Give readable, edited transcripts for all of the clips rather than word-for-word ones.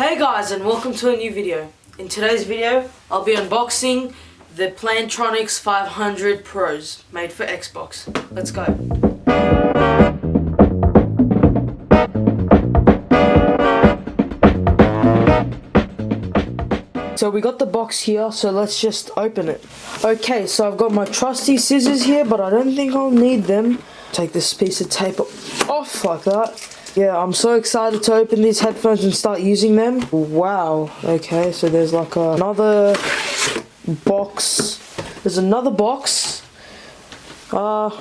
Hey guys, and welcome to a new video. In today's video, I'll be unboxing the Plantronics 500 Pros made for Xbox. Let's go. So we got the box here, so let's just open it. Okay, so I've got my trusty scissors here, but I don't think I'll need them. Take this piece of tape off like that. Yeah, I'm so excited to open these headphones and start using them. Wow. Okay, so there's like another box. There's another box,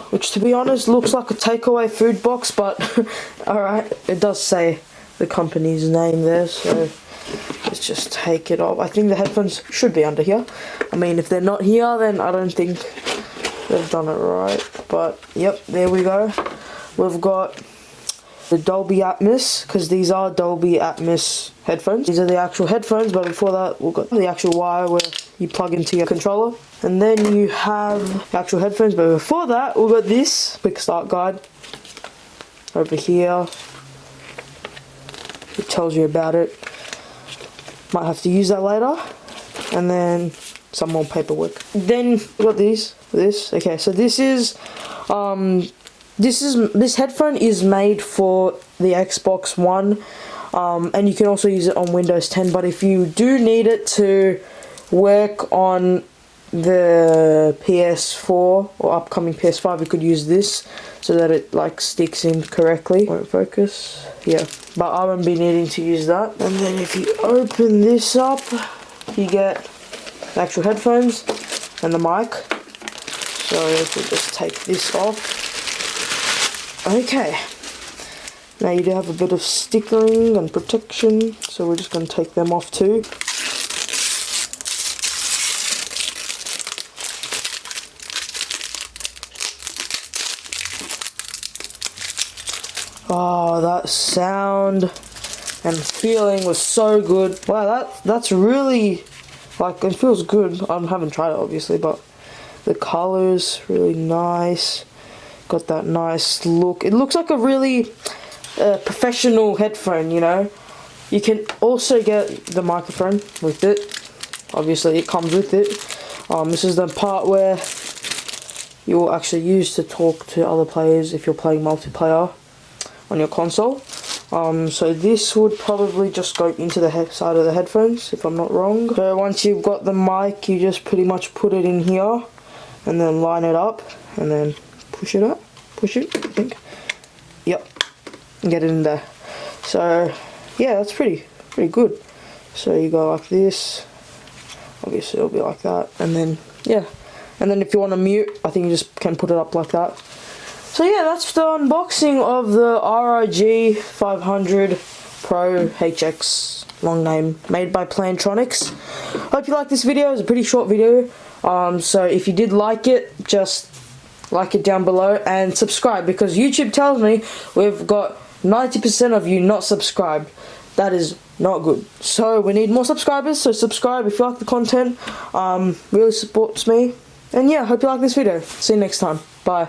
which to be honest looks like a takeaway food box, but alright, it does say the company's name there, so let's just take it off. I think the headphones should be under here. I mean, if they're not here, then I don't think they've done it right. But yep, there we go. We've got the Dolby Atmos, because these are Dolby Atmos headphones. These are the actual headphones, but before that we've got the actual wire where you plug into your controller. And then you have the actual headphones, but before that we've got this quick start guide over here. It tells you about it. Might have to use that later. And then some more paperwork. Then we've got this. Okay, so this headphone is made for the Xbox One, and you can also use it on Windows 10, but if you do need it to work on the PS4 or upcoming PS5, you could use this so that it like sticks in correctly. Won't focus. Yeah, but I won't be needing to use that. And then if you open this up, you get the actual headphones and the mic. So if we just take this off. Okay, now you do have a bit of stickering and protection, so we're just going to take them off too. Oh, that sound and feeling was so good. Wow, that's really, like, it feels good. I haven't tried it obviously, but the color's really nice. Got that nice look. It looks like a really professional headphone, you know. You can also get the microphone with it. Obviously it comes with it. This is the part where you will actually use to talk to other players if you're playing multiplayer on your console. So this would probably just go into the side of the headphones, if I'm not wrong. So once you've got the mic, you just pretty much put it in here and then line it up and then push it up, push it, I think. Yep, get it in there. So yeah, that's pretty good. So you go like this, obviously it'll be like that, and then yeah, and then if you want to mute, I think you just can put it up like that. So yeah, that's the unboxing of the ROG 500 Pro HX, long name, made by Plantronics. Hope you liked this video. It's a pretty short video, so if you did like it, just like it down below and subscribe, because YouTube tells me we've got 90% of you not subscribed. That is not good. So we need more subscribers, so subscribe if you like the content. Really supports me. And yeah, hope you like this video. See you next time. Bye.